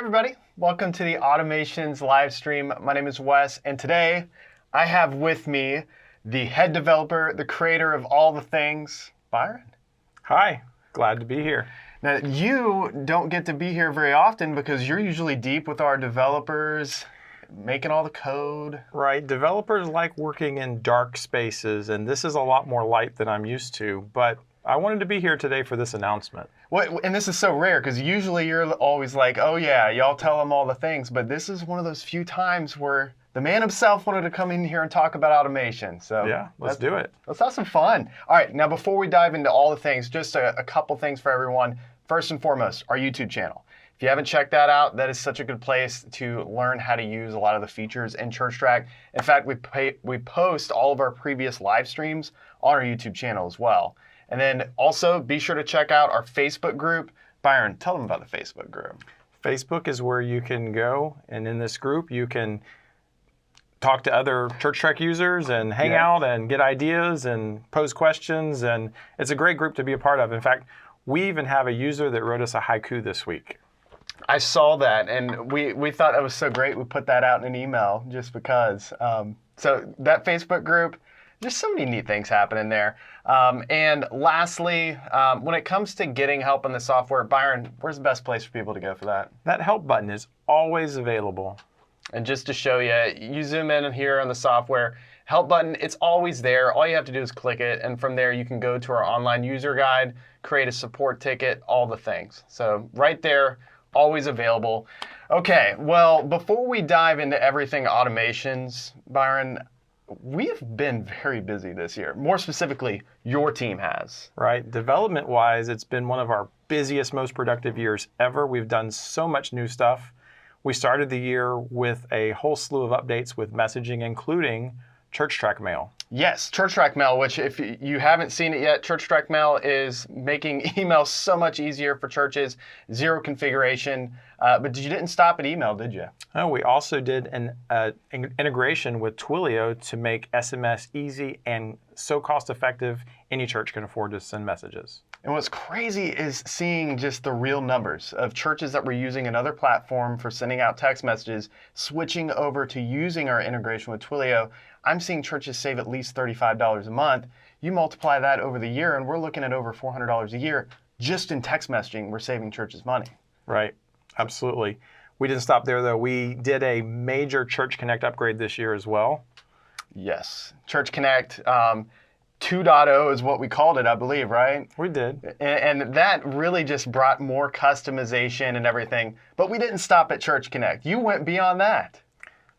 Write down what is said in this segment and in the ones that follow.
everybody. Welcome to the Automations live stream. My name is Wes, and today I have with me the head developer, the creator of all the things, Byron. Hi, glad to be here. Now, you don't get to be here very often because you're usually deep with our developers, making all the code. Right, developers like working in dark spaces, and this is a lot more light than I'm used to, but I wanted to be here today for this announcement. And this is so rare because usually you're always like, oh yeah, y'all tell them all the things, but this is one of those few times where the man himself wanted to come in here and talk about automation. So yeah, let's do it. Let's have some fun. All right, now before we dive into all the things, just a couple things for everyone. First and foremost, our YouTube channel. If you haven't checked that out, that is such a good place to learn how to use a lot of the features in ChurchTrac. In fact, we post all of our previous live streams on our YouTube channel as well. And then also be sure to check out our Facebook group. Byron, tell them about the Facebook group. Facebook is where you can go, and in this group you can talk to other ChurchTrac users and hang out and get ideas and pose questions, and it's a great group to be a part of. In fact, we even have a user that wrote us a haiku this week. I saw that, and we thought that was so great. We put that out in an email just because. So that Facebook group, there's so many neat things happening there. And lastly, when it comes to getting help in the software, Byron, where's the best place for people to go for that? That help button is always available. And just to show you, you zoom in here on the software, help button, it's always there. All you have to do is click it, and from there you can go to our online user guide, create a support ticket, all the things. So right there, always available. Okay, well, before we dive into everything automations, Byron, we have been very busy this year. More specifically, your team has. Right. Development-wise, it's been one of our busiest, most productive years ever. We've done so much new stuff. We started the year with a whole slew of updates with messaging, including ChurchTrac Mail. Yes, ChurchTrac Mail, which if you haven't seen it yet, ChurchTrac Mail is making email so much easier for churches, zero configuration. But you didn't stop at email, did you? Oh, we also did an integration with Twilio to make SMS easy and so cost-effective, any church can afford to send messages. And what's crazy is seeing just the real numbers of churches that were using another platform for sending out text messages, switching over to using our integration with Twilio. I'm seeing churches save at least $35 a month. You multiply that over the year, and we're looking at over $400 a year just in text messaging. We're saving churches money. Right. Absolutely. We didn't stop there, though. We did a major Church Connect upgrade this year as well. Yes. Church Connect 2.0 is what we called it, I believe, right? We did. And that really just brought more customization and everything. But we didn't stop at Church Connect. You went beyond that.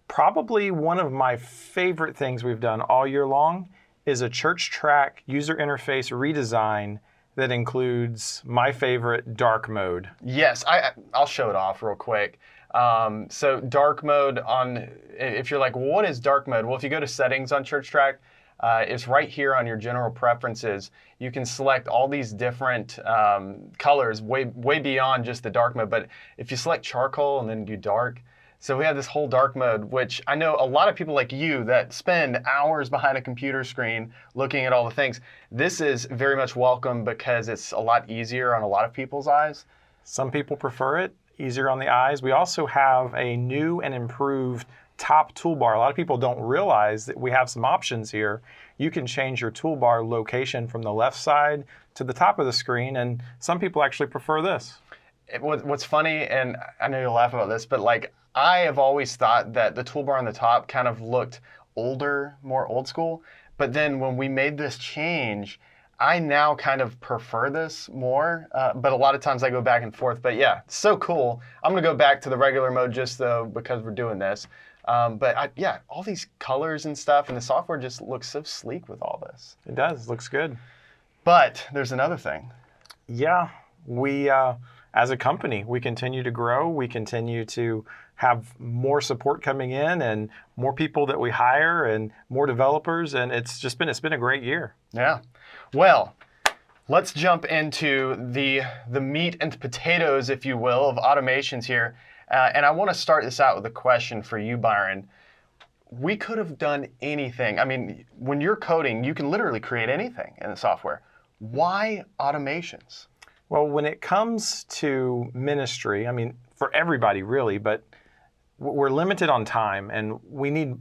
Probably one of my favorite things we've done all year long is a ChurchTrac user interface redesign that includes my favorite, dark mode. Yes, I'll show it off real quick. So dark mode if you're like, well, what is dark mode? Well, if you go to settings on ChurchTrac, it's right here on your general preferences. You can select all these different colors way beyond just the dark mode. But if you select charcoal and then do dark, so we have this whole dark mode, which I know a lot of people like you that spend hours behind a computer screen looking at all the things. This is very much welcome because it's a lot easier on a lot of people's eyes. Some people prefer it, easier on the eyes. We also have a new and improved top toolbar. A lot of people don't realize that we have some options here. You can change your toolbar location from the left side to the top of the screen, and some people actually prefer this. What's funny, and I know you'll laugh about this, but like, I have always thought that the toolbar on the top kind of looked older, more old school. But then when we made this change, I now kind of prefer this more. But a lot of times I go back and forth. But yeah, it's so cool. I'm going to go back to the regular mode just though because we're doing this. Yeah, all these colors and stuff, and the software just looks so sleek with all this. It does. Looks good. But there's another thing. Yeah, we, as a company, we continue to grow. We continue to have more support coming in and more people that we hire and more developers, and it's been a great year. Yeah. Well, let's jump into the meat and potatoes, if you will, of automations here. And I want to start this out with a question for you, Byron. We could have done anything. I mean, when you're coding, you can literally create anything in the software. Why automations? Well, when it comes to ministry, I mean, for everybody really, but we're limited on time, and we need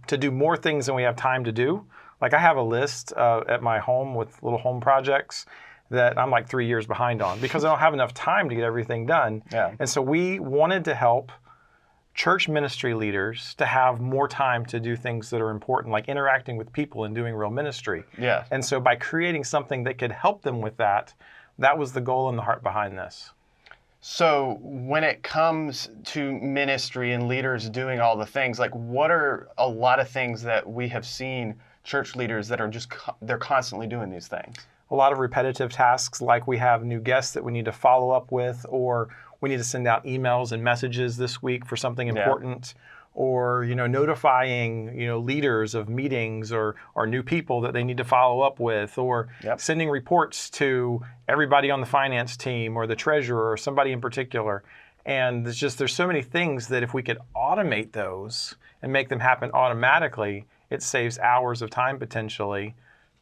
to do more things than we have time to do. Like I have a list at my home with little home projects that I'm like 3 years behind on because I don't have enough time to get everything done. Yeah. And so we wanted to help church ministry leaders to have more time to do things that are important, like interacting with people and doing real ministry. Yeah. And so by creating something that could help them with that, that was the goal and the heart behind this. So when it comes to ministry and leaders doing all the things, like what are a lot of things that we have seen church leaders that are just, they're constantly doing these things? A lot of repetitive tasks, like we have new guests that we need to follow up with, or we need to send out emails and messages this week for something important, or notifying leaders of meetings or new people that they need to follow up with, or sending reports to everybody on the finance team or the treasurer or somebody in particular. And there's so many things that if we could automate those and make them happen automatically, it saves hours of time potentially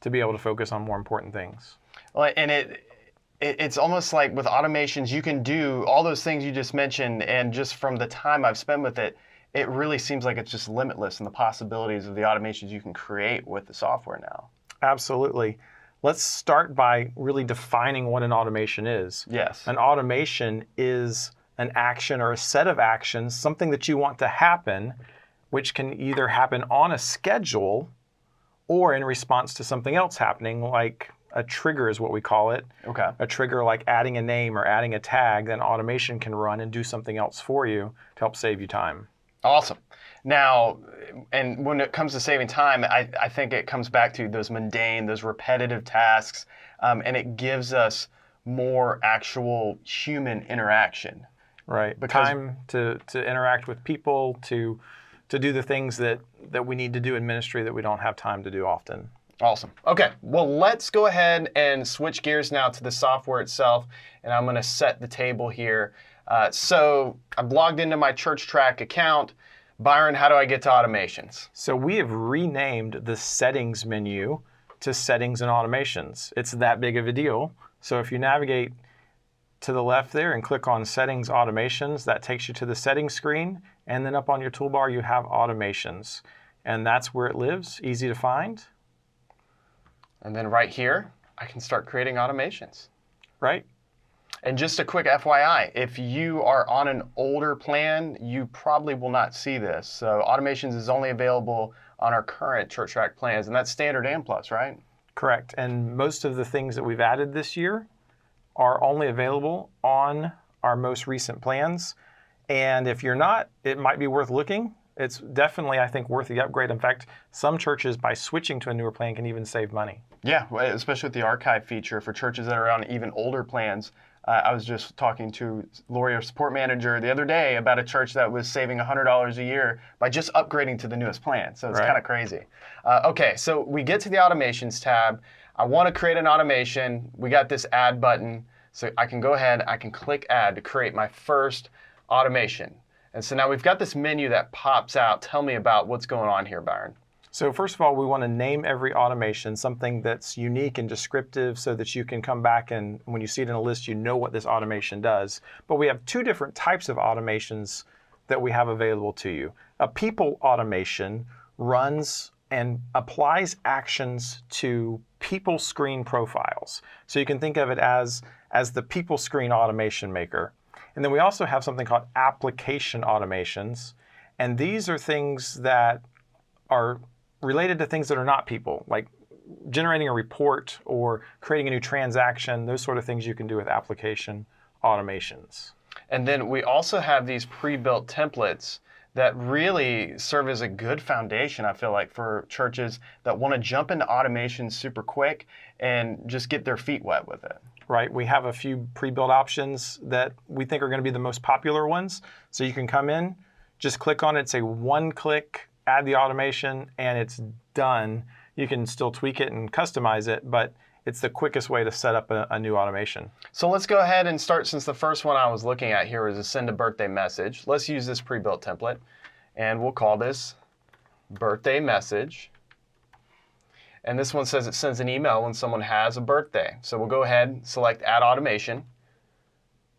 to be able to focus on more important things. Well, and it's almost like with automations, you can do all those things you just mentioned, and just from the time I've spent with it, it really seems like it's just limitless in the possibilities of the automations you can create with the software now. Absolutely. Let's start by really defining what an automation is. Yes. An automation is an action or a set of actions, something that you want to happen, which can either happen on a schedule or in response to something else happening, like a trigger is what we call it. Okay. A trigger like adding a name or adding a tag, then automation can run and do something else for you to help save you time. Awesome. Now, and when it comes to saving time, I think it comes back to those mundane, those repetitive tasks, and it gives us more actual human interaction. Right. Time to interact with people, to do the things that we need to do in ministry that we don't have time to do often. Awesome. Okay, well, let's go ahead and switch gears now to the software itself, and I'm going to set the table here. So I'm logged into my ChurchTrac account. Byron, how do I get to automations? So we have renamed the settings menu to settings and automations. It's that big of a deal. So if you navigate to the left there and click on settings automations, that takes you to the settings screen. And then up on your toolbar, you have automations. And that's where it lives, easy to find. And then right here, I can start creating automations. Right. And just a quick FYI, if you are on an older plan, you probably will not see this. So automations is only available on our current ChurchTrac plans, and that's standard and plus, right? Correct. And most of the things that we've added this year are only available on our most recent plans. And if you're not, it might be worth looking. It's definitely, I think, worth the upgrade. In fact, some churches, by switching to a newer plan, can even save money. Yeah, especially with the archive feature for churches that are on even older plans. I was just talking to Lori, our support manager, the other day about a church that was saving $100 a year by just upgrading to the newest plan. So it's kind of crazy. Okay, so we get to the automations tab. I want to create an automation. We got this add button. So I can go ahead, I can click add to create my first automation. And so now we've got this menu that pops out. Tell me about what's going on here, Byron. So first of all, we want to name every automation something that's unique and descriptive so that you can come back and when you see it in a list, you know what this automation does. But we have two different types of automations that we have available to you. A people automation runs and applies actions to people screen profiles. So you can think of it as the people screen automation maker. And then we also have something called application automations. And these are things that are related to things that are not people, like generating a report or creating a new transaction, those sort of things you can do with application automations. And then we also have these pre-built templates that really serve as a good foundation, I feel like, for churches that want to jump into automation super quick and just get their feet wet with it. Right. We have a few pre-built options that we think are going to be the most popular ones. So you can come in, just click on it, say one click, add the automation, and it's done. You can still tweak it and customize it, but it's the quickest way to set up a new automation. So let's go ahead and start, since the first one I was looking at here was a send a birthday message. Let's use this pre-built template, and we'll call this birthday message. And this one says it sends an email when someone has a birthday. So we'll go ahead and select add automation.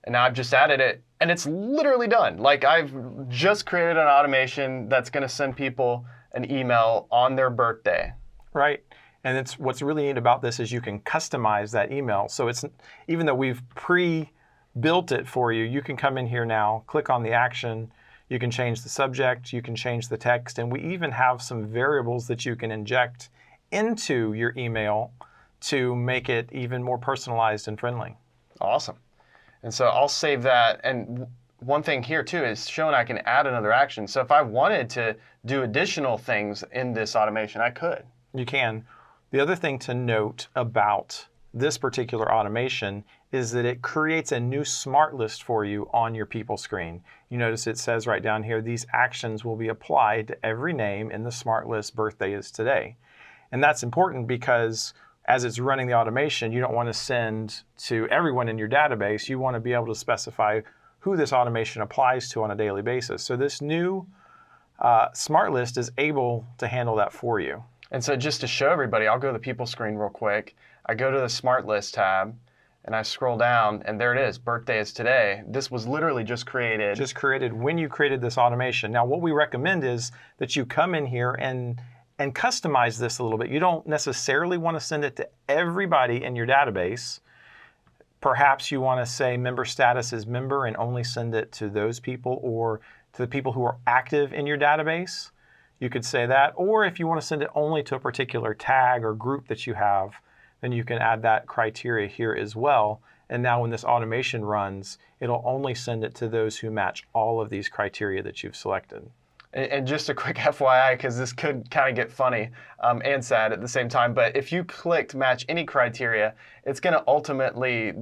And now I've just added it, And it's literally done. Like I've just created an automation that's going to send people an email on their birthday. Right. And it's what's really neat about this is you can customize that email. So it's, even though we've pre-built it for you, you can come in here now, click on the action, you can change the subject, you can change the text, and we even have some variables that you can inject into your email to make it even more personalized and friendly. Awesome. And so I'll save that. And one thing here too is showing I can add another action. So if I wanted to do additional things in this automation, I could. You can. The other thing to note about this particular automation is that it creates a new smart list for you on your people screen. You notice it says right down here, these actions will be applied to every name in the smart list birthday is today. And that's important because as it's running the automation, you don't want to send to everyone in your database. You want to be able to specify who this automation applies to on a daily basis. So this new smart list is able to handle that for you. And so just to show everybody, I'll go to the people screen real quick. I go to the smart list tab and I scroll down and there it is, birthday is today. This was literally just created. Just created when you created this automation. Now what we recommend is that you come in here and customize this a little bit. You don't necessarily want to send it to everybody in your database. Perhaps you want to say member status is member and only send it to those people or to the people who are active in your database. You could say that. Or if you want to send it only to a particular tag or group that you have, then you can add that criteria here as well. And now when this automation runs, it'll only send it to those who match all of these criteria that you've selected. And just a quick FYI, because this could kind of get funny and sad at the same time, but if you clicked match any criteria, it's going to ultimately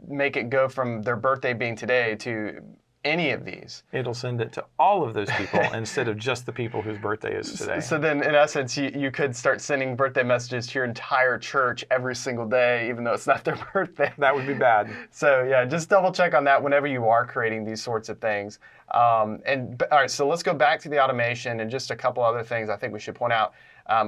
make it go from their birthday being today to any of these. It'll send it to all of those people instead of just the people whose birthday is today. So then, in essence, you could start sending birthday messages to your entire church every single day, even though it's not their birthday. That would be bad. So yeah, just double check on that whenever you are creating these sorts of things. All right, so let's go back to the automation and just a couple other things I think we should point out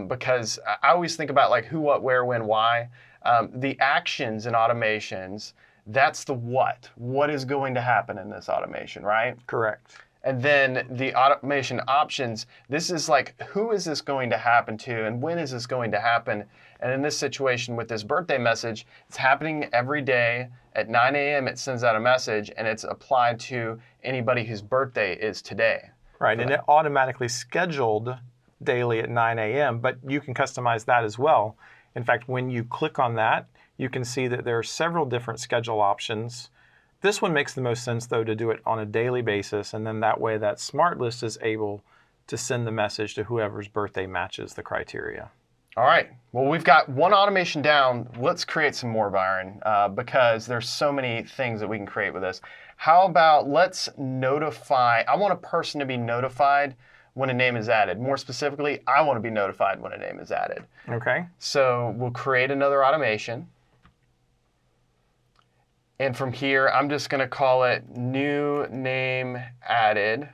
because I always think about like who, what, where, when, why. The actions and automations, that's the what. What is going to happen in this automation, right? Correct. And then the automation options, this is like, who is this going to happen to and when is this going to happen? And in this situation with this birthday message, it's happening every day at 9 a.m. It sends out a message and it's applied to anybody whose birthday is today. Right, and it automatically scheduled daily at 9 a.m., but you can customize that as well. In fact, when you click on that, you can see that there are several different schedule options. This one makes the most sense, though, to do it on a daily basis, and then that way that smart list is able to send the message to whoever's birthday matches the criteria. All right. Well, we've got one automation down. Let's create some more, Byron, because there's so many things that we can create with this. How about let's notify, I want a person to be notified when a name is added. More specifically, I want to be notified when a name is added. Okay. So we'll create another automation. And from here, I'm just going to call it new name added.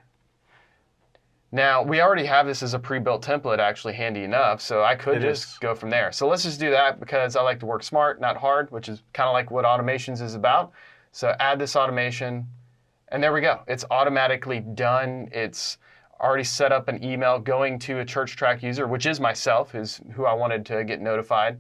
Now, we already have this as a pre-built template, actually handy enough, so I could just go from there. So let's just do that because I like to work smart, not hard, which is kind of like what automations is about. So add this automation, and there we go. It's automatically done. It's already set up an email going to a ChurchTrac user, which is myself, is who I wanted to get notified.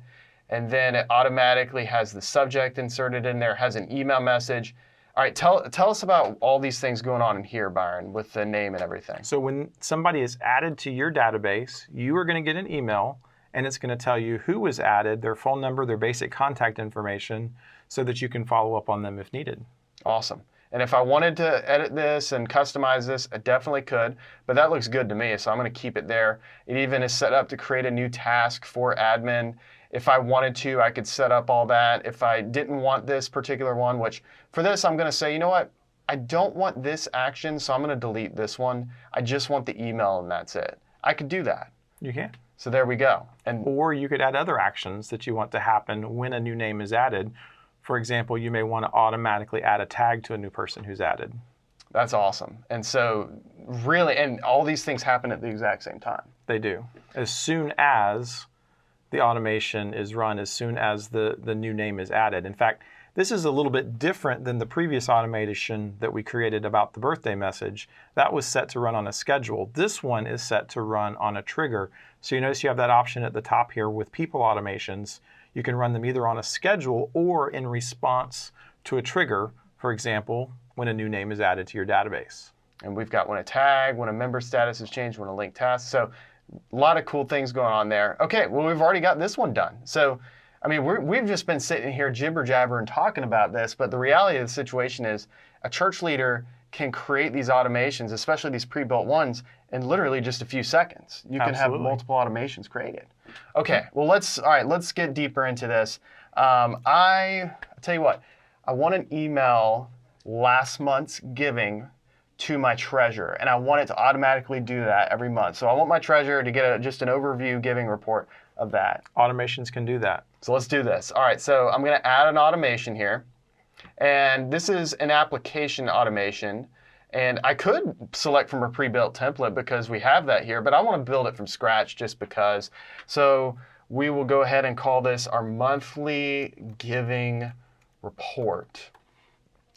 And then it automatically has the subject inserted in there, has an email message. All right, tell us about all these things going on in here, Byron, with the name and everything. So when somebody is added to your database, you are going to get an email, and it's going to tell you who was added, their phone number, their basic contact information, so that you can follow up on them if needed. Awesome. And if I wanted to edit this and customize this, I definitely could, but that looks good to me, so I'm going to keep it there. It even is set up to create a new task for admin. If I wanted to, I could set up all that. If I didn't want this particular one, which for this, I'm going to say, you know what? I don't want this action, so I'm going to delete this one. I just want the email and that's it. I could do that. You can. So there we go. Or you could add other actions that you want to happen when a new name is added. For example, you may want to automatically add a tag to a new person who's added. That's awesome. And so really, and all these things happen at the exact same time. They do. As soon as the automation is run, as soon as the new name is added. In fact, This is a little bit different than the previous automation that we created about the birthday message. That was set to run on a schedule. This one is set to run on a trigger. So you notice you have that option at the top here with people automations. You can run them either on a schedule or in response to a trigger, for example, when a new name is added to your database. And we've got when a tag, when a member status is changed, when a link task. So a lot of cool things going on there. Okay, well, we've already got this one done. So I mean, we've just been sitting here jibber-jabber and talking about this, but the reality of the situation is a church leader can create these automations, especially these pre-built ones, in literally just a few seconds. You can have multiple automations created. Okay, well, let's get deeper into this. I'll tell you what, I want an email last month's giving to my treasurer, and I want it to automatically do that every month. So I want my treasurer to get just an overview giving report of that. Automations can do that. So let's do this. All right, so I'm going to add an automation here. And this is an application automation. And I could select from a pre-built template because we have that here, but I want to build it from scratch just because. So we will go ahead and call this our monthly giving report.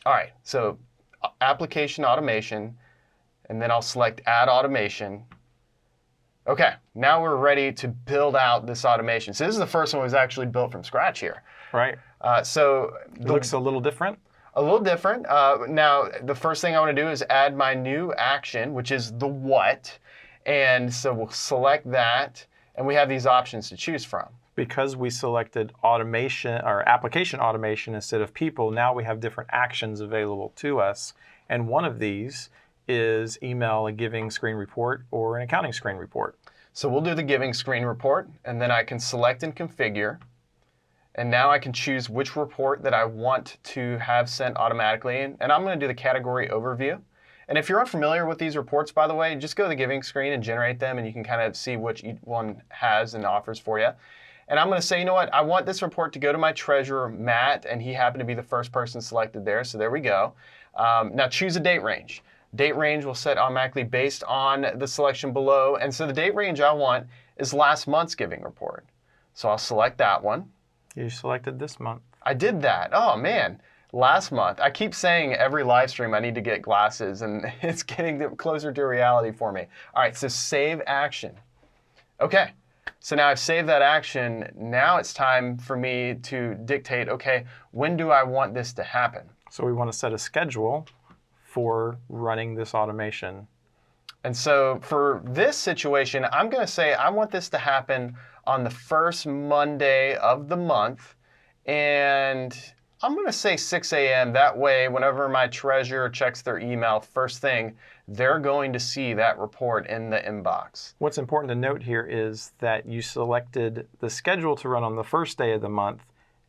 All right, so application automation, and then I'll select add automation. Okay, now we're ready to build out this automation. So this is the first one that was actually built from scratch here. Right. So it looks a little different. A little different. Now, the first thing I want to do is add my new action, which is the what. And so we'll select that, and we have these options to choose from. Because we selected automation or application automation instead of people, now we have different actions available to us. And one of these is email a giving screen report or an accounting screen report. So we'll do the giving screen report, and then I can select and configure. And now I can choose which report that I want to have sent automatically. And I'm going to do the category overview. And if you're unfamiliar with these reports, by the way, just go to the giving screen and generate them, and you can kind of see which each one has and offers for you. And I'm going to say, you know what, I want this report to go to my treasurer, Matt, and he happened to be the first person selected there, so there we go. Now choose a date range. Date range will set automatically based on the selection below. And so the date range I want is last month's giving report. So I'll select that one. You selected this month. I did that. Oh, man. Last month. I keep saying every live stream I need to get glasses, and it's getting closer to reality for me. All right, so save action. Okay. So now I've saved that action. Now it's time for me to dictate, okay, when do I want this to happen? So we want to set a schedule for running this automation. And so for this situation, I'm going to say I want this to happen on the first Monday of the month. And I'm going to say 6 a.m. That way, whenever my treasurer checks their email first thing, they're going to see that report in the inbox. What's important to note here is that you selected the schedule to run on the first day of the month.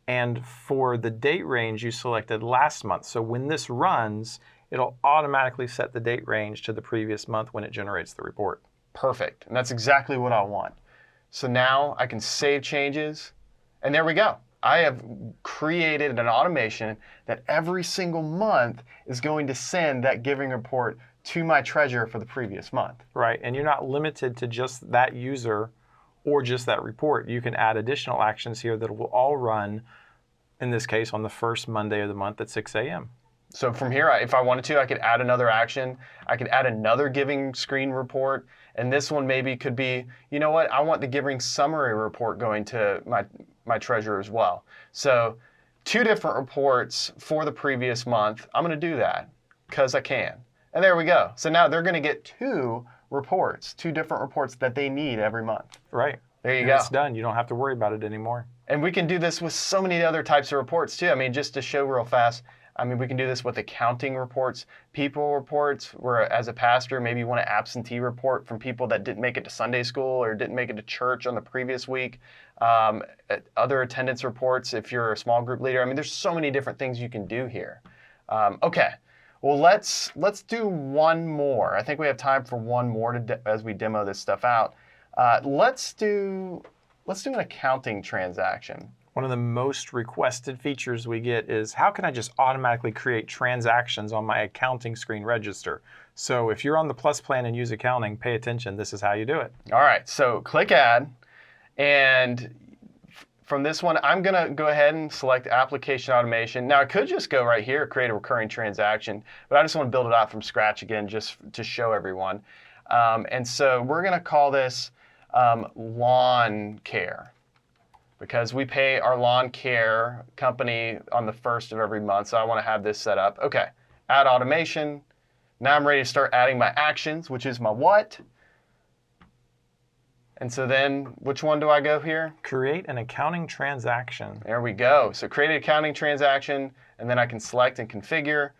And for the date range, you selected last month. So when this runs, it'll automatically set the date range to the previous month when it generates the report. Perfect. And that's exactly what I want. So now I can save changes. And there we go. I have created an automation that every single month is going to send that giving report to my treasurer for the previous month. Right. And you're not limited to just that user or just that report. You can add additional actions here that will all run, in this case, on the first Monday of the month at 6 a.m. So from here, if I wanted to, I could add another action. I could add another giving screen report. And this one maybe could be, you know what, I want the giving summary report going to my treasurer as well. So 2 different reports for the previous month. I'm going to do that because I can. And there we go. So now they're going to get 2 reports, 2 different reports that they need every month. Right. There you go. It's done. You don't have to worry about it anymore. And we can do this with so many other types of reports too. I mean, just to show real fast, I mean, we can do this with accounting reports, people reports, where as a pastor, maybe you want an absentee report from people that didn't make it to Sunday school or didn't make it to church on the previous week. Other attendance reports if you're a small group leader. I mean, there's so many different things you can do here. Okay, well, let's do one more. I think we have time for one more as we demo this stuff out. Let's do an accounting transaction. One of the most requested features we get is how can I just automatically create transactions on my accounting screen register? So if you're on the Plus plan and use accounting, pay attention. This is how you do it. All right, so click Add. And from this one, I'm going to go ahead and select application automation. Now I could just go right here, create a recurring transaction, but I just want to build it out from scratch again, just to show everyone. And so we're going to call this lawn care, because we pay our lawn care company on the 1st of every month. So I want to have this set up. Okay, add automation. Now I'm ready to start adding my actions, which is my what? And so then, which one do I go here? Create an accounting transaction. There we go. So create an accounting transaction, and then I can select and configure.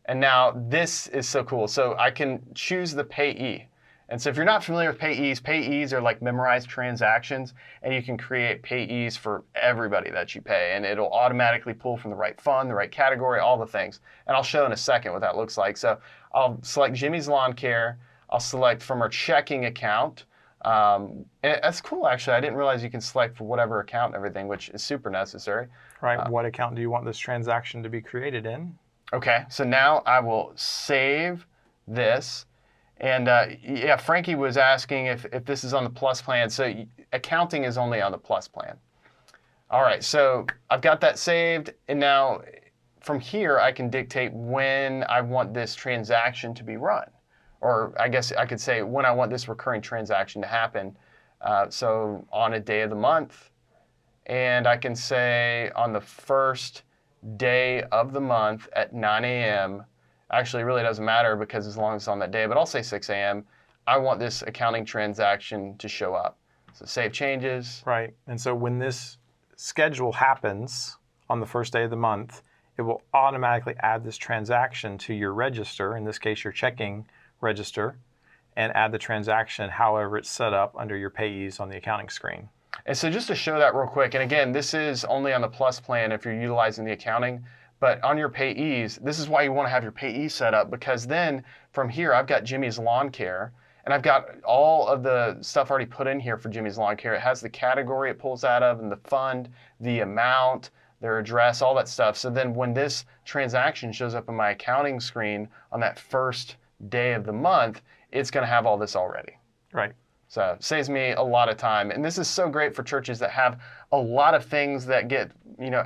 And now this is so cool. So I can choose the payee. And so if you're not familiar with payees are like memorized transactions, and you can create payees for everybody that you pay, and it'll automatically pull from the right fund, the right category, all the things. And I'll show in a second what that looks like. So I'll select Jimmy's Lawn Care. I'll select from our checking account. And that's cool, actually. I didn't realize you can select for whatever account and everything, which is super necessary. Right. What account do you want this transaction to be created in? Okay. So now I will save this. And yeah, Frankie was asking if this is on the Plus plan. So accounting is only on the Plus plan. All right, so I've got that saved. And now from here, I can dictate when I want this transaction to be run. Or I guess I could say when I want this recurring transaction to happen. So on a day of the month. And I can say on the first day of the month at 9 a.m., actually, it really doesn't matter because as long as it's on that day, but I'll say 6 a.m., I want this accounting transaction to show up. So save changes. Right. And so when this schedule happens on the first day of the month, it will automatically add this transaction to your register, in this case, your checking register, and add the transaction however it's set up under your payees on the accounting screen. And so just to show that real quick, and again, this is only on the Plus plan if you're utilizing the accounting. But on your payees, this is why you want to have your payee set up, because then from here, I've got Jimmy's Lawn Care, and I've got all of the stuff already put in here for Jimmy's Lawn Care. It has the category it pulls out of, and the fund, the amount, their address, all that stuff. So then when this transaction shows up in my accounting screen on that first day of the month, it's going to have all this already. Right. So it saves me a lot of time. And this is so great for churches that have a lot of things that get,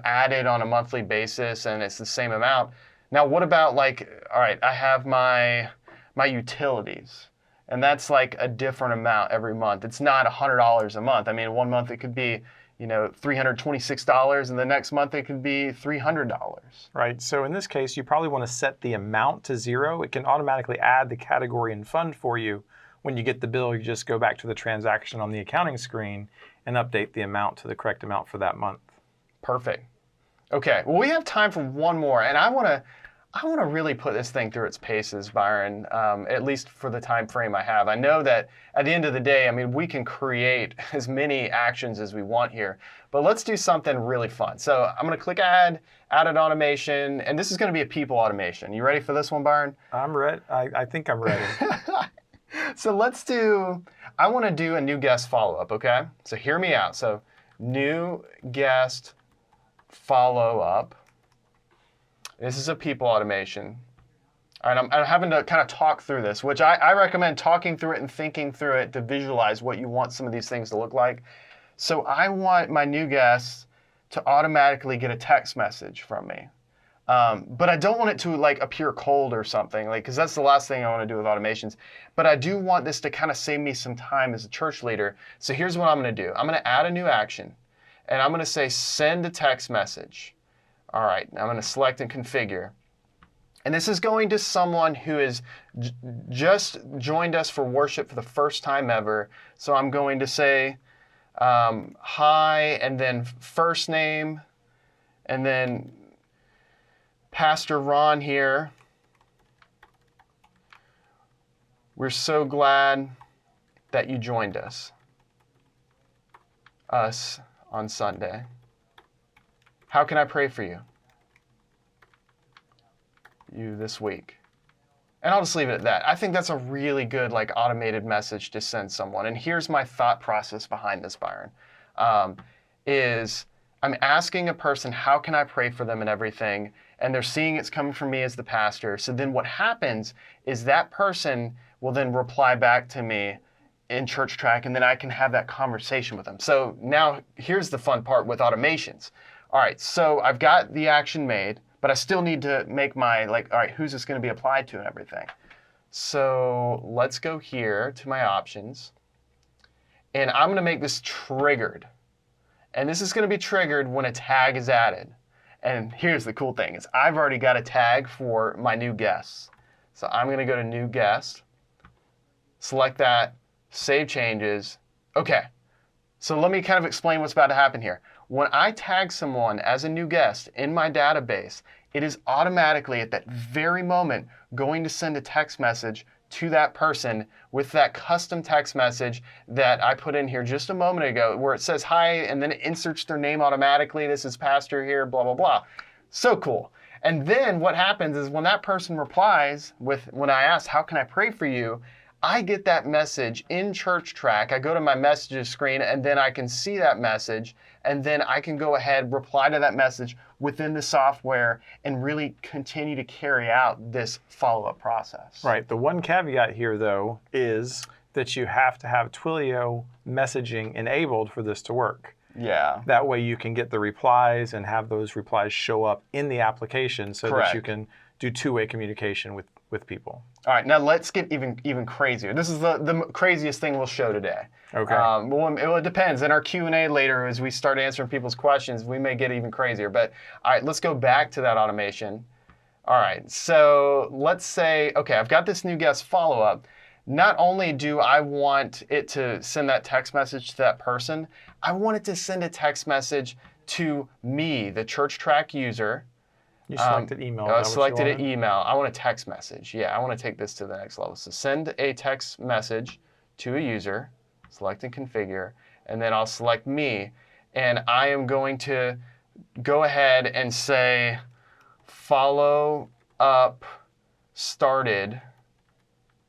added on a monthly basis, and it's the same amount. Now, what about like, all right, I have my utilities, and that's like a different amount every month. It's not $100 a month. I mean, one month it could be, $326, and the next month it could be $300. Right. So in this case, you probably want to set the amount to 0. It can automatically add the category and fund for you. When you get the bill, you just go back to the transaction on the accounting screen and update the amount to the correct amount for that month. Perfect. Okay, well, we have time for one more, and I want to really put this thing through its paces, Byron, at least for the time frame I have. I know that at the end of the day, I mean, we can create as many actions as we want here, but let's do something really fun. So I'm going to click add an automation, and this is going to be a people automation. You ready for this one, Byron? I'm ready. I think I'm ready. So I want to do a new guest follow-up, okay? So hear me out. So new guest follow-up. This is a people automation. All right, I'm having to kind of talk through this, which I recommend talking through it and thinking through it to visualize what you want some of these things to look like. So I want my new guests to automatically get a text message from me. But I don't want it to like appear cold or something, because that's the last thing I want to do with automations. But I do want this to kind of save me some time as a church leader. So here's what I'm going to do. I'm going to add a new action, and I'm going to say send a text message. All right, I'm going to select and configure. And this is going to someone who has just joined us for worship for the first time ever. So I'm going to say hi, and then first name, and then Pastor Ron here. We're so glad that you joined us on Sunday. How can I pray for you this week? And I'll just leave it at that. I think that's a really good automated message to send someone. And here's my thought process behind this, Byron, is I'm asking a person, how can I pray for them and everything? And they're seeing it's coming from me as the pastor. So then what happens is that person will then reply back to me in ChurchTrac, and then I can have that conversation with them. So now here's the fun part with automations. All right, so I've got the action made, but I still need to make my, like, all right, who's this going to be applied to and everything. So let's go here to my options, and I'm going to make this triggered. And this is going to be triggered when a tag is added. And here's the cool thing is I've already got a tag for my new guests. So I'm going to go to new guest, select that, save changes. Okay, so let me kind of explain what's about to happen here. When I tag someone as a new guest in my database, it is automatically at that very moment going to send a text message to that person with that custom text message that I put in here just a moment ago where it says hi and then it inserts their name automatically. This is Pastor here, blah, blah, blah. So cool. And then what happens is when that person replies when I ask, how can I pray for you? I get that message in ChurchTrac. I go to my messages screen and then I can see that message and then I can go ahead, reply to that message within the software and really continue to carry out this follow-up process. Right. The one caveat here, though, is that you have to have Twilio messaging enabled for this to work. Yeah. That way you can get the replies and have those replies show up in the application so that you can do two-way communication with people. All right, now let's get even crazier. This is the craziest thing we'll show today. Okay. Well, it depends. In our Q&A later, as we start answering people's questions, we may get even crazier. But all right, let's go back to that automation. All right, so let's say, okay, I've got this new guest follow-up. Not only do I want it to send that text message to that person, I want it to send a text message to me, the ChurchTrac user. You selected email. I selected an email. I want a text message. Yeah, I want to take this to the next level. So send a text message to a user, select and configure, and then I'll select me. And I am going to go ahead and say follow up started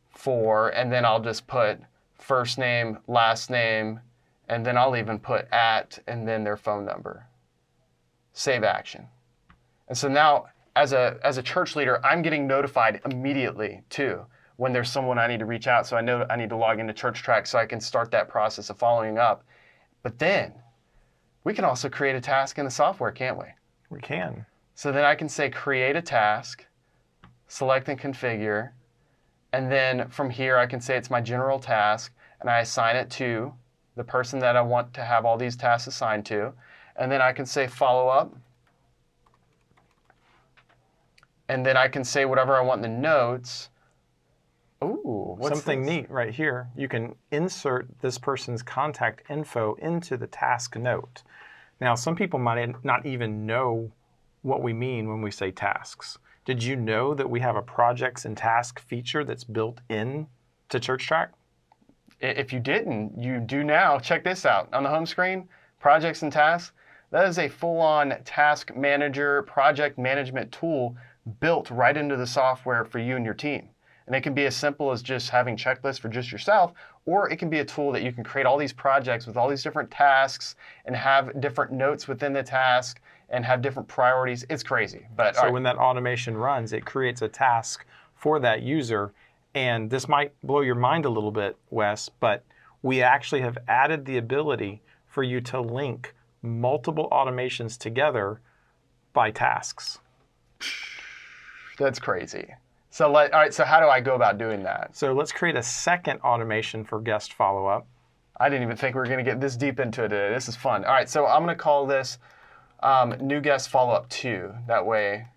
for, and then I'll just put first name, last name, and then I'll even put at, and then their phone number. Save action. And so now, as a church leader, I'm getting notified immediately, too, when there's someone I need to reach out. So I know I need to log into ChurchTrac so I can start that process of following up. But then, we can also create a task in the software, can't we? We can. So then I can say create a task, select and configure, and then from here I can say it's my general task, and I assign it to the person that I want to have all these tasks assigned to. And then I can say follow up. And then I can say whatever I want in the notes. Ooh, what's something neat right here. You can insert this person's contact info into the task note. Now, some people might not even know what we mean when we say tasks. Did you know that we have a projects and task feature that's built in to ChurchTrac? If you didn't, you do now. Check this out. On the home screen, projects and tasks, that is a full-on task manager, project management tool built right into the software for you and your team. And it can be as simple as just having checklists for just yourself, or it can be a tool that you can create all these projects with all these different tasks and have different notes within the task and have different priorities. It's crazy. But so when that automation runs, it creates a task for that user. And this might blow your mind a little bit, Wes, but we actually have added the ability for you to link multiple automations together by tasks. That's crazy. So all right, so how do I go about doing that? So let's create a second automation for guest follow-up. I didn't even think we were going to get this deep into it today. This is fun. All right, so I'm going to call this new guest follow-up 2. That way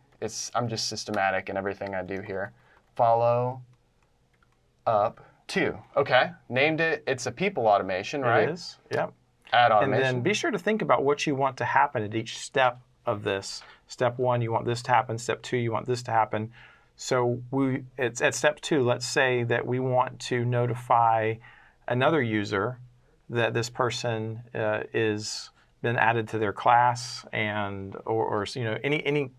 I'm just systematic in everything I do here. Follow up 2. Okay, named it. It's a people automation, right? It is, yep. Add automation. And then be sure to think about what you want to happen at each step of this. Step 1, you want this to happen. Step 2, you want this to happen. So it's at step 2, let's say that we want to notify another user that this person is been added to their class, and or you know any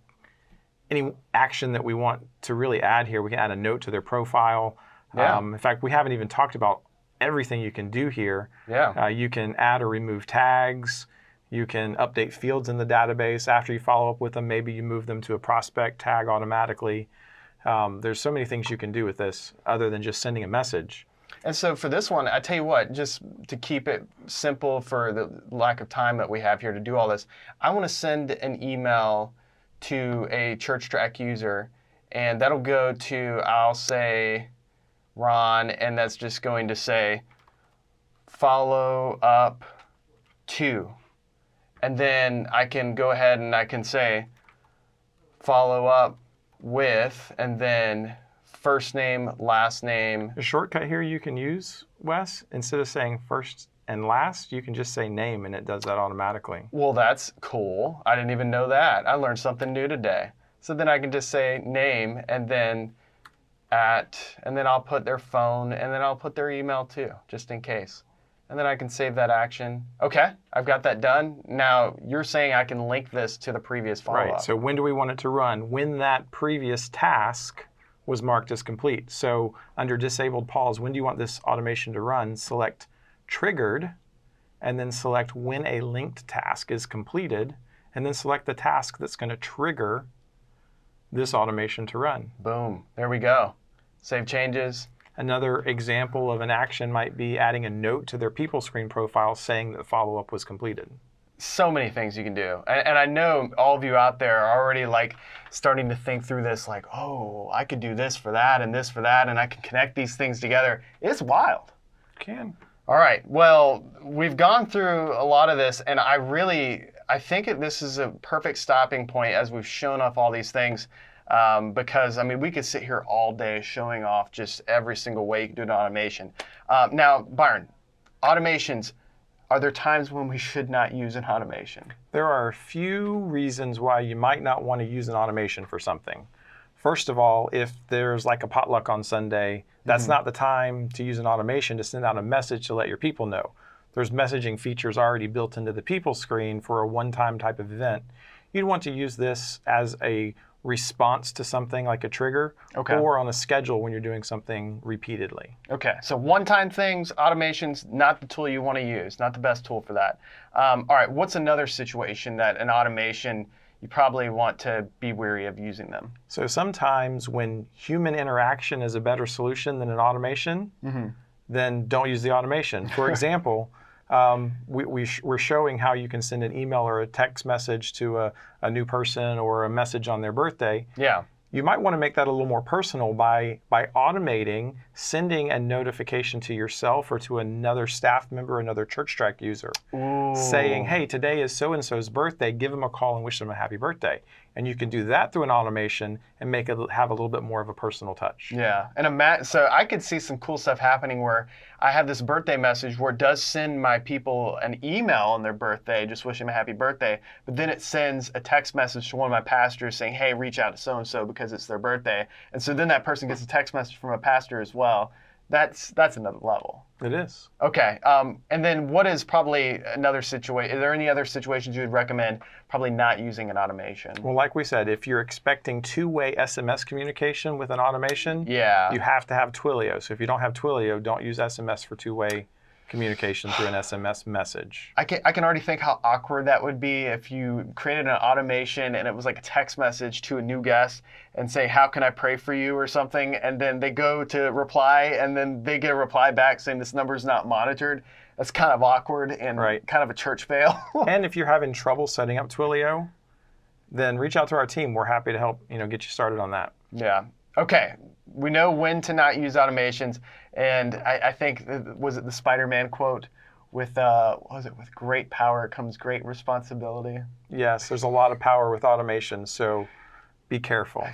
action that we want to really add here. We can add a note to their profile. Yeah. In fact, we haven't even talked about everything you can do here. Yeah. You can add or remove tags. You can update fields in the database. After you follow up with them, maybe you move them to a prospect tag automatically. There's so many things you can do with this other than just sending a message. And so for this one, I tell you what, just to keep it simple for the lack of time that we have here to do all this, I want to send an email to a ChurchTrac user, and that'll go to, I'll say, Ron, and that's just going to say, follow up to. And then I can go ahead and I can say, follow up with, and then first name, last name. A shortcut here you can use, Wes, instead of saying first and last, you can just say name and it does that automatically. Well, that's cool. I didn't even know that. I learned something new today. So then I can just say name and then and then I'll put their phone and then I'll put their email too, just in case. And then I can save that action. Okay, I've got that done. Now, you're saying I can link this to the previous follow-up. Right, so when do we want it to run? When that previous task was marked as complete. So under disabled pause, when do you want this automation to run? Select triggered, and then select when a linked task is completed, and then select the task that's going to trigger this automation to run. Boom, there we go. Save changes. Another example of an action might be adding a note to their people screen profile saying that follow-up was completed. So many things you can do. And I know all of you out there are already like starting to think through this like, oh, I could do this for that and this for that, and I can connect these things together. It's wild. Can. All right, well, we've gone through a lot of this, and I think this is a perfect stopping point as we've shown off all these things. Because, I mean, we could sit here all day showing off just every single way you can do an automation. Now, Byron, automations, are there times when we should not use an automation? There are a few reasons why you might not want to use an automation for something. First of all, if there's like a potluck on Sunday, that's not the time to use an automation to send out a message to let your people know. There's messaging features already built into the people screen for a one-time type of event. You'd want to use this as a response to something like a trigger, or on a schedule when you're doing something repeatedly. Okay, so one-time things, automations, not the tool you want to use, not the best tool for that. All right, what's another situation that an automation, you probably want to be wary of using them? So sometimes when human interaction is a better solution than an automation, then don't use the automation. For example, we're showing how you can send an email or a text message to a new person or a message on their birthday. Yeah. You might want to make that a little more personal by automating sending a notification to yourself or to another staff member, another ChurchTrac user, saying, hey, today is so-and-so's birthday, give them a call and wish them a happy birthday. And you can do that through an automation and make it have a little bit more of a personal touch. Yeah, and so I could see some cool stuff happening where I have this birthday message where it does send my people an email on their birthday, just wishing them a happy birthday, but then it sends a text message to one of my pastors saying, hey, reach out to so-and-so because it's their birthday. And so then that person gets a text message from a pastor as well. That's another level. It is. Okay, and then what is probably another situation? Are there any other situations you would recommend probably not using an automation? Well, like we said, if you're expecting two-way SMS communication with an automation, you have to have Twilio. So if you don't have Twilio, don't use SMS for two-way communication through an SMS message. I can already think how awkward that would be if you created an automation and it was like a text message to a new guest and say, how can I pray for you or something? And then they go to reply and then they get a reply back saying this number is not monitored. That's kind of awkward and kind of a church fail. And if you're having trouble setting up Twilio, then reach out to our team. We're happy to help get you started on that. Yeah. Okay. We know when to not use automations. And I think, was it the Spider-Man quote with, what was it, with great power comes great responsibility? Yes, there's a lot of power with automation, so be careful.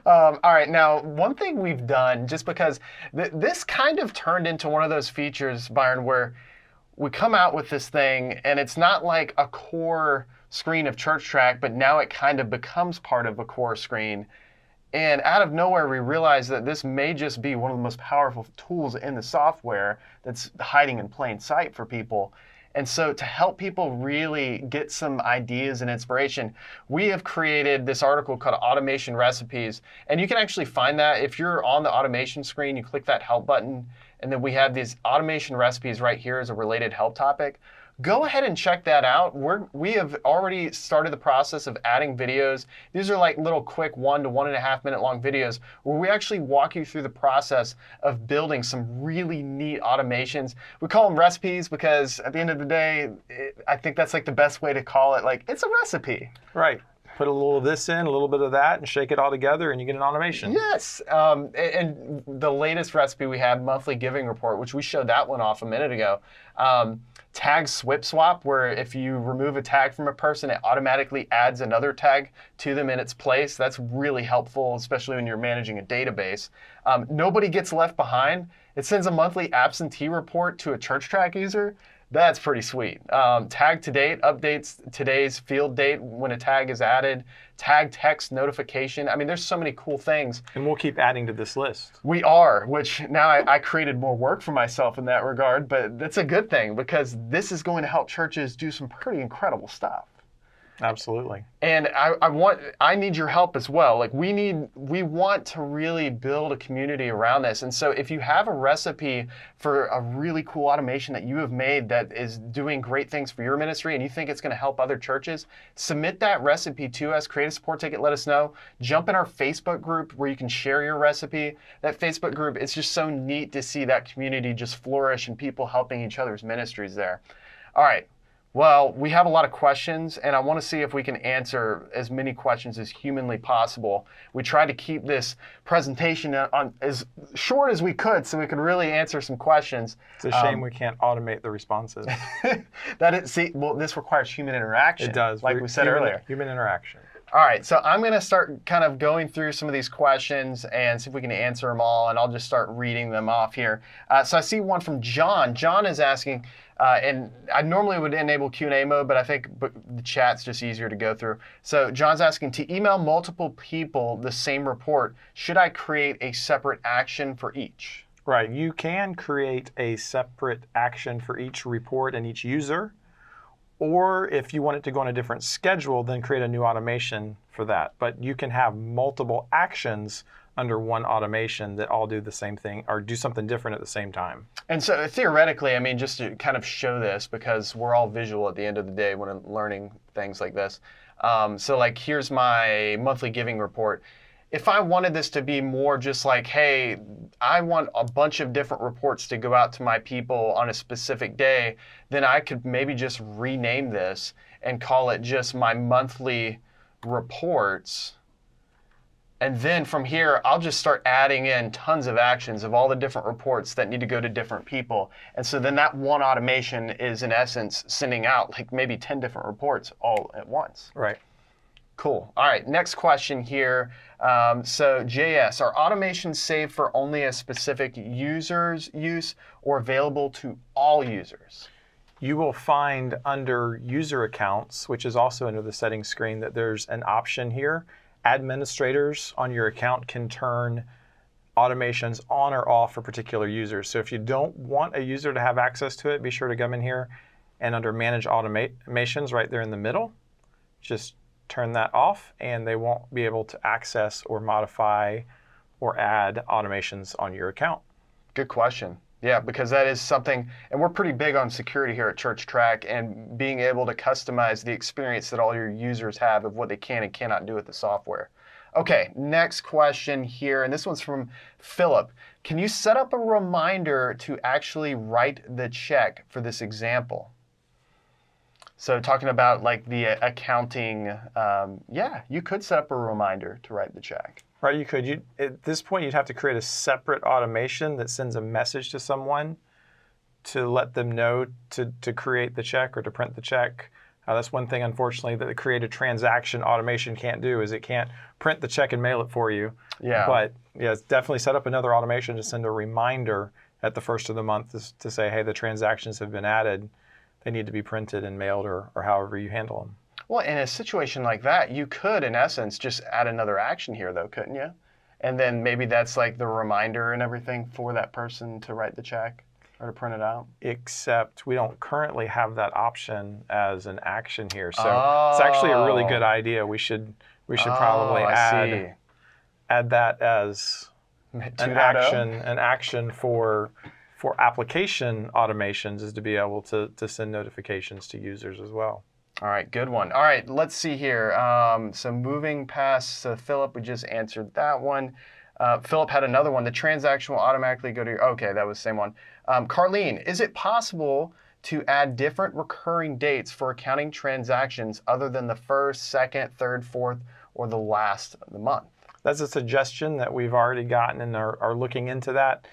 All right, now one thing we've done, just because this kind of turned into one of those features, Byron, where we come out with this thing and it's not like a core screen of ChurchTrac, but now it kind of becomes part of a core screen. And out of nowhere, we realized that this may just be one of the most powerful tools in the software that's hiding in plain sight for people. And so to help people really get some ideas and inspiration, we have created this article called Automation Recipes. And you can actually find that if you're on the automation screen, you click that help button, and then we have these automation recipes right here as a related help topic. go ahead and check that out. We have already started the process of adding videos. These are like little quick 1 to 1.5 minute long videos where we actually walk you through the process of building some really neat automations. We call them recipes because at the end of the day, I think that's like the best way to call it. Like, it's a recipe. Right. Put a little of this in, a little bit of that, and shake it all together, and you get an automation. Yes. And the latest recipe we had, monthly giving report, which we showed that one off a minute ago. Tag swap, where if you remove a tag from a person, it automatically adds another tag to them in its place. That's really helpful, especially when you're managing a database. Nobody gets left behind. It sends a monthly absentee report to a ChurchTrac user. That's pretty sweet. Tag to date updates today's field date when a tag is added. Tag text notification. I mean, there's so many cool things. And we'll keep adding to this list. We are, which now I created more work for myself in that regard, but that's a good thing because this is going to help churches do some pretty incredible stuff. Absolutely. And I need your help as well. Like we want to really build a community around this. And so if you have a recipe for a really cool automation that you have made that is doing great things for your ministry and you think it's going to help other churches, submit that recipe to us, create a support ticket, let us know. Jump in our Facebook group where you can share your recipe. That Facebook group, it's just so neat to see that community just flourish and people helping each other's ministries there. All right. Well, we have a lot of questions, and I want to see if we can answer as many questions as humanly possible. We tried to keep this presentation on as short as we could so we could really answer some questions. It's a shame we can't automate the responses. Well, this requires human interaction. It does. Like we said earlier. Human interaction. All right, so I'm going to start kind of going through some of these questions and see if we can answer them all, and I'll just start reading them off here. So I see one from John. John is asking, and I normally would enable Q&A mode, but I think the chat's just easier to go through. So John's asking, to email multiple people the same report, should I create a separate action for each? Right, you can create a separate action for each report and each user. Or if you want it to go on a different schedule, then create a new automation for that. But you can have multiple actions under one automation that all do the same thing or do something different at the same time. And so theoretically, I mean, just to kind of show this, because we're all visual at the end of the day when I'm learning things like this. So like, here's my monthly giving report. If I wanted this to be more just like, hey, I want a bunch of different reports to go out to my people on a specific day, then I could maybe just rename this and call it just my monthly reports. And then from here, I'll just start adding in tons of actions of all the different reports that need to go to different people. And so then that one automation is in essence sending out like maybe 10 different reports all at once. Right. Cool. All right, next question here. So JS, are automations saved for only a specific user's use or available to all users? You will find under user accounts, which is also under the settings screen, that there's an option here. Administrators on your account can turn automations on or off for particular users. So if you don't want a user to have access to it, be sure to come in here and under Manage Automations right there in the middle, just turn that off and they won't be able to access or modify or add automations on your account. Good question. Yeah, because that is something, and we're pretty big on security here at ChurchTrac and being able to customize the experience that all your users have of what they can and cannot do with the software. Okay, next question here, and this one's from Philip. Can you set up a reminder to actually write the check for this example? So talking about like the accounting, yeah, you could set up a reminder to write the check. Right, you could. At this point, you'd have to create a separate automation that sends a message to someone to let them know to create the check or to print the check. That's one thing, unfortunately, that the create a transaction automation can't do, is it can't print the check and mail it for you. Yeah. But yeah, it's definitely set up another automation to send a reminder at the first of the month to say, hey, the transactions have been added. They need to be printed and mailed or however you handle them. Well, in a situation like that, you could, in essence, just add another action here, though, couldn't you? And then maybe that's like the reminder and everything for that person to write the check or to print it out. Except we don't currently have that option as an action here. So it's actually a really good idea. We should probably add that as an action for for application automations is to be able to send notifications to users as well. All right, good one. All right, let's see here. So moving past Philip, we just answered that one. Philip had another one. The transaction will automatically go to your, okay, that was the same one. Carlene, is it possible to add different recurring dates for accounting transactions other than the first, second, third, fourth, or the last of the month? That's a suggestion that we've already gotten and are looking into that.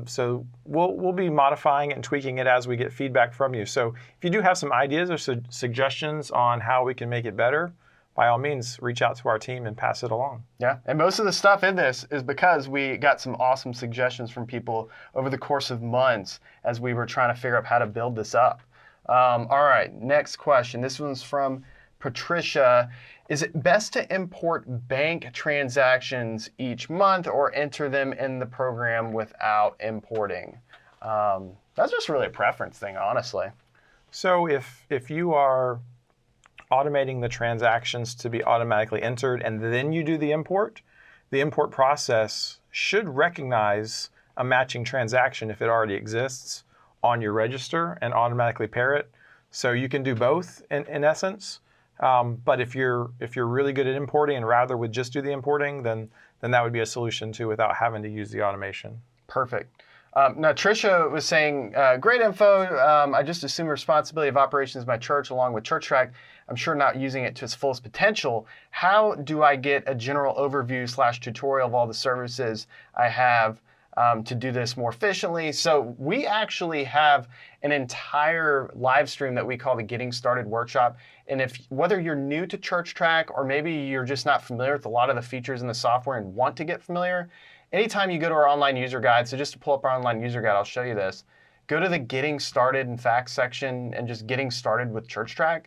So we'll be modifying and tweaking it as we get feedback from you. So if you do have some ideas or suggestions on how we can make it better, by all means, reach out to our team and pass it along. Yeah, and most of the stuff in this is because we got some awesome suggestions from people over the course of months as we were trying to figure out how to build this up. All right, next question. This one's from Patricia. Is it best to import bank transactions each month or enter them in the program without importing? That's just really a preference thing, honestly. So if you are automating the transactions to be automatically entered and then you do the import process should recognize a matching transaction if it already exists on your register and automatically pair it. So you can do both in essence. But if you're really good at importing and rather would just do the importing, then that would be a solution too without having to use the automation. Perfect. Now, Tricia was saying, great info. I just assume responsibility of operations of my church along with ChurchTrac. I'm sure not using it to its fullest potential. How do I get a general overview / tutorial of all the services I have to do this more efficiently? So we actually have an entire live stream that we call the Getting Started Workshop. And whether you're new to ChurchTrac or maybe you're just not familiar with a lot of the features in the software and want to get familiar, anytime you go to our online user guide, so just to pull up our online user guide, I'll show you this. Go to the Getting Started and Facts section and just Getting Started with ChurchTrac.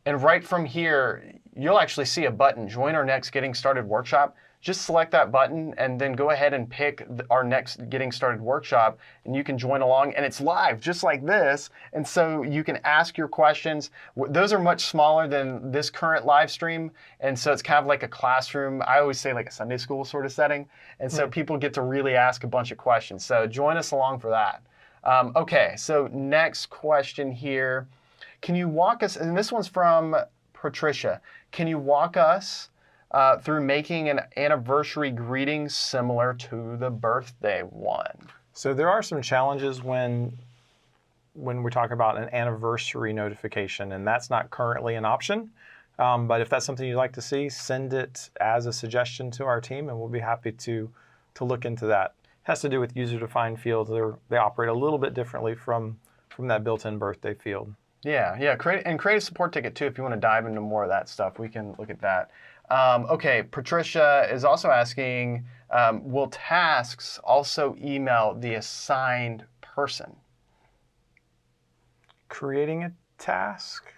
And right from here, you'll actually see a button, Join Our Next Getting Started Workshop. Just select that button and then go ahead and pick our next Getting Started Workshop and you can join along and it's live just like this. And so you can ask your questions. Those are much smaller than this current live stream. And so it's kind of like a classroom. I always say like a Sunday school sort of setting. And so people get to really ask a bunch of questions. So join us along for that. Okay, so next question here. Can you walk us, and this one's from Patricia, can you walk us through making an anniversary greeting similar to the birthday one? So there are some challenges when we're talking about an anniversary notification, and that's not currently an option. But if that's something you'd like to see, send it as a suggestion to our team, and we'll be happy to look into that. It has to do with user-defined fields. They operate a little bit differently from that built-in birthday field. Yeah. Create a support ticket too if you want to dive into more of that stuff. We can look at that. Okay, Patricia is also asking, will tasks also email the assigned person? Creating a task?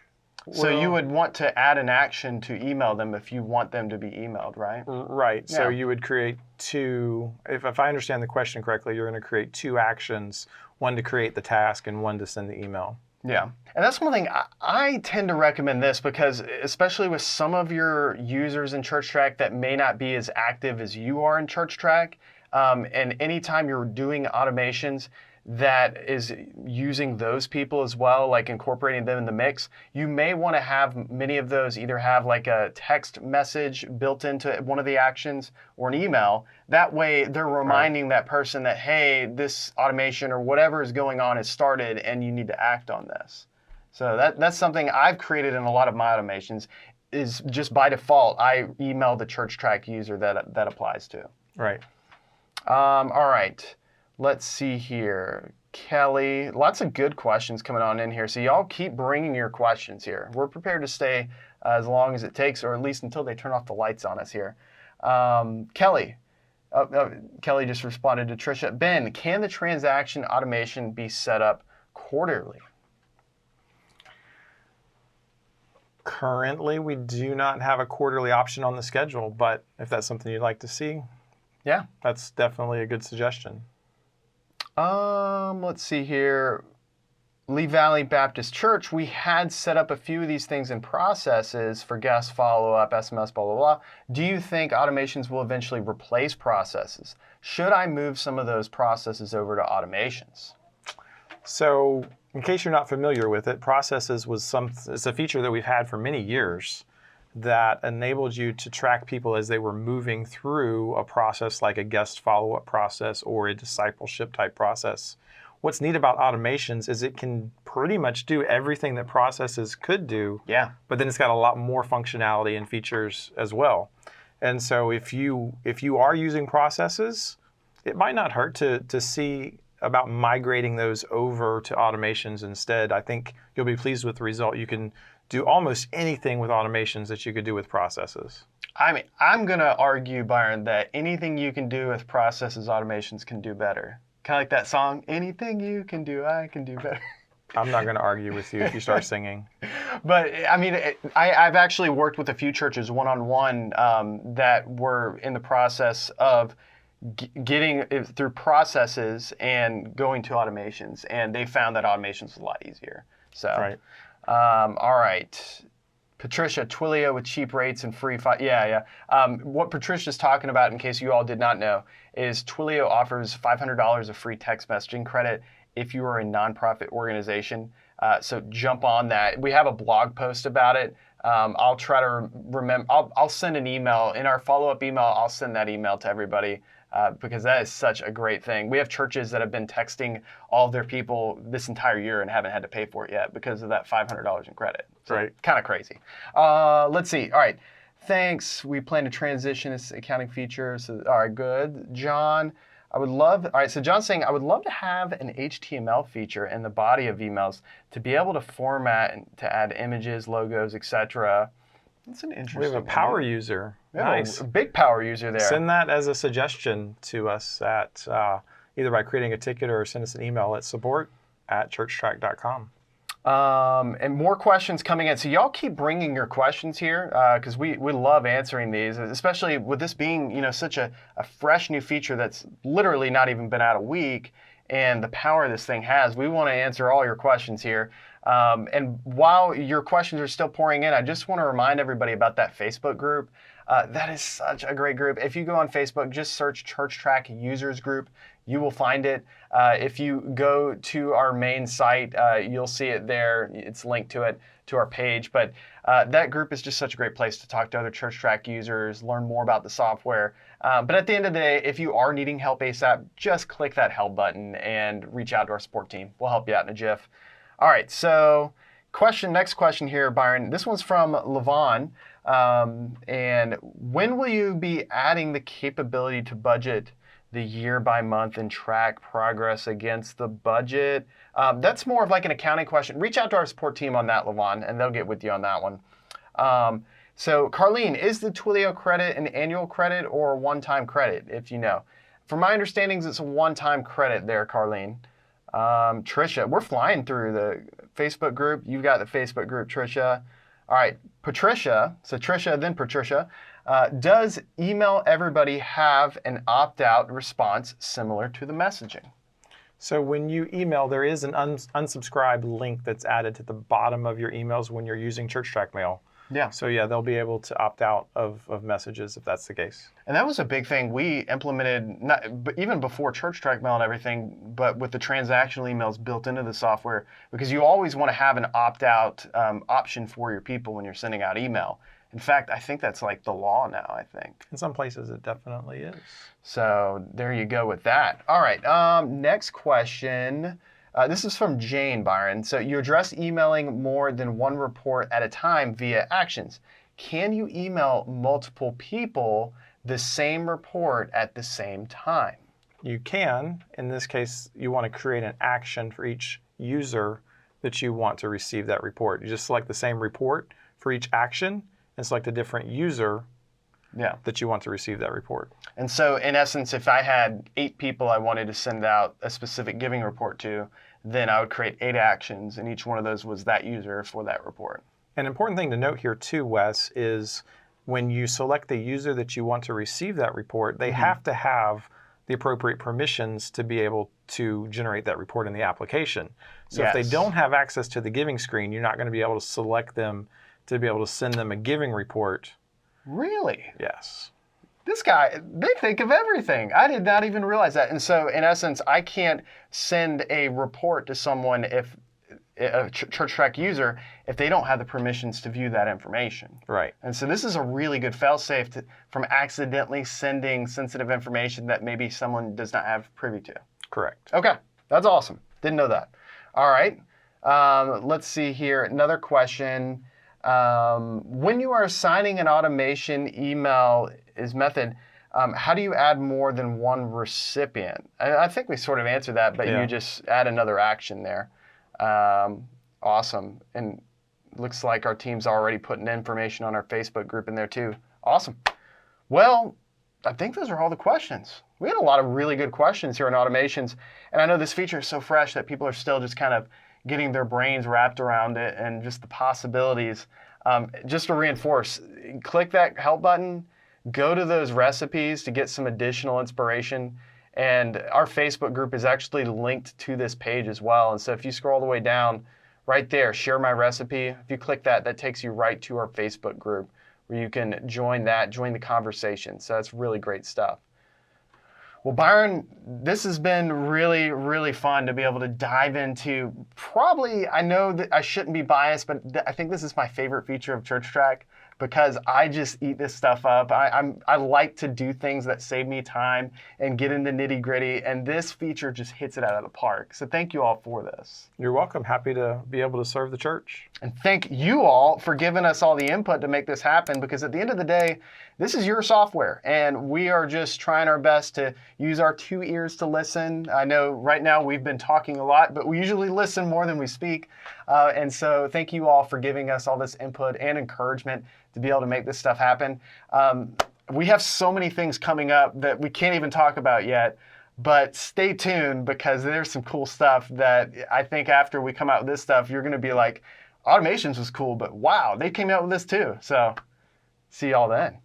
So you would want to add an action to email them if you want them to be emailed, right? Right. Yeah. So you would create two, if I understand the question correctly, you're going to create two actions, one to create the task and one to send the email. Yeah, and that's one thing I tend to recommend this because especially with some of your users in ChurchTrac that may not be as active as you are in ChurchTrac, and anytime you're doing automations that is using those people as well, like incorporating them in the mix, you may want to have many of those either have like a text message built into one of the actions or an email. That way they're reminding that person that, hey, this automation or whatever is going on has started and you need to act on this. So that's something I've created in a lot of my automations is just by default, I email the ChurchTrac user that applies to. Right. All right. Let's see here. Kelly, lots of good questions coming on in here. So y'all keep bringing your questions here. We're prepared to stay as long as it takes, or at least until they turn off the lights on us here. Kelly just responded to Tricia. Ben, can the transaction automation be set up quarterly? Currently, we do not have a quarterly option on the schedule, but if that's something you'd like to see, yeah, that's definitely a good suggestion. Let's see here. Lee Valley Baptist Church, we had set up a few of these things in processes for guest follow-up, SMS, blah, blah, blah. Do you think automations will eventually replace processes? Should I move some of those processes over to automations? So in case you're not familiar with it, processes it's a feature that we've had for many years that enabled you to track people as they were moving through a process like a guest follow-up process or a discipleship type process. What's neat about automations is it can pretty much do everything that processes could do, but then it's got a lot more functionality and features as well. And so if you are using processes, it might not hurt to see about migrating those over to automations instead. I think you'll be pleased with the result. You can do almost anything with automations that you could do with processes. I mean, I'm going to argue, Byron, that anything you can do with processes, automations can do better. Kind of like that song, anything you can do, I can do better. I'm not going to argue with you if you start singing. But I mean, I've actually worked with a few churches one-on-one that were in the process of getting through processes and going to automations, and they found that automations was a lot easier. So, right. All right. Patricia, Twilio with cheap rates and free what Patricia's talking about, in case you all did not know, is Twilio offers $500 of free text messaging credit if you are a nonprofit organization. So jump on that. We have a blog post about it. I'll try to remember. I'll send an email. In our follow-up email, I'll send that email to everybody because that is such a great thing. We have churches that have been texting all of their people this entire year and haven't had to pay for it yet because of that $500 in credit. So right. Kind of crazy. Let's see. All right. Thanks. We plan to transition this accounting feature. So, all right, good. John, all right, so John's saying, I would love to have an HTML feature in the body of emails to be able to format and to add images, logos, etc. That's an interesting We have a power user. Nice. A big power user there. Send that as a suggestion to us at either by creating a ticket or send us an email at support@churchtrac.com. And more questions coming in. So y'all keep bringing your questions here because we love answering these, especially with this being such a fresh new feature that's literally not even been out a week, and the power this thing has. We want to answer all your questions here. And while your questions are still pouring in, I just want to remind everybody about that Facebook group. That is such a great group. If you go on Facebook, just search ChurchTrac Users Group. You will find it. If you go to our main site, you'll see it there. It's linked to it, to our page. But that group is just such a great place to talk to other ChurchTrac users, learn more about the software. But at the end of the day, if you are needing help ASAP, just click that help button and reach out to our support team. We'll help you out in a jiff. All right, so next question here, Byron. This one's from Levon. And when will you be adding the capability to budget the year by month and track progress against the budget? That's more of like an accounting question. Reach out to our support team on that, Levon, and they'll get with you on that one. So Carlene, is the Twilio credit an annual credit or a one-time credit, if you know? From my understandings, it's a one-time credit there, Carlene. Tricia, we're flying through the Facebook group. You've got the Facebook group, Tricia. All right, Patricia, so Tricia, then Patricia. Does email everybody have an opt-out response similar to the messaging? So when you email, there is an unsubscribe link that's added to the bottom of your emails when you're using ChurchTrac Mail. Yeah. So yeah, they'll be able to opt out of messages if that's the case. And that was a big thing we implemented, even before ChurchTrac Mail and everything, but with the transactional emails built into the software, because you always want to have an opt-out option for your people when you're sending out email. In fact, I think that's like the law now, I think. In some places, it definitely is. So there you go with that. All right, next question. This is from Jane, Byron. So you address emailing more than one report at a time via actions. Can you email multiple people the same report at the same time? You can. In this case, you want to create an action for each user that you want to receive that report. You just select the same report for each action and select a different user that you want to receive that report. And so in essence, if I had 8 people I wanted to send out a specific giving report to, then I would create 8 actions, and each one of those was that user for that report. An important thing to note here too, Wes, is when you select the user that you want to receive that report, they have to have the appropriate permissions to be able to generate that report in the application. So if they Yes. don't have access to the giving screen, you're not going to be able to select them to be able to send them a giving report. Really? Yes. This guy, they think of everything. I did not even realize that. And so, in essence, I can't send a report to someone, if a ChurchTrac user, if they don't have the permissions to view that information. Right. And so this is a really good fail-safe from accidentally sending sensitive information that maybe someone does not have privy to. Correct. Okay, that's awesome. Didn't know that. All right, let's see here. Another question. When you are assigning an automation email is method, how do you add more than one recipient? I think we sort of answered that, but you just add another action there. Awesome. And looks like our team's already putting information on our Facebook group in there too. Awesome. Well, I think those are all the questions. We had a lot of really good questions here on automations. And I know this feature is so fresh that people are still just kind of getting their brains wrapped around it and just the possibilities. Just to reinforce, click that help button, go to those recipes to get some additional inspiration. And our Facebook group is actually linked to this page as well. And so if you scroll all the way down, right there, share my recipe. If you click that, that takes you right to our Facebook group where you can join the conversation. So that's really great stuff. Well, Byron, this has been really, really fun to be able to dive into. Probably, I know that I shouldn't be biased, but I think this is my favorite feature of ChurchTrac because I just eat this stuff up. I like to do things that save me time and get into nitty gritty, and this feature just hits it out of the park. So thank you all for this. You're welcome. Happy to be able to serve the church. And thank you all for giving us all the input to make this happen, because at the end of the day, this is your software, and we are just trying our best to use our 2 ears to listen. I know right now we've been talking a lot, but we usually listen more than we speak. And so thank you all for giving us all this input and encouragement to be able to make this stuff happen. We have so many things coming up that we can't even talk about yet, but stay tuned because there's some cool stuff that I think after we come out with this stuff, you're going to be like, automations was cool, but wow, they came out with this too. So see y'all then.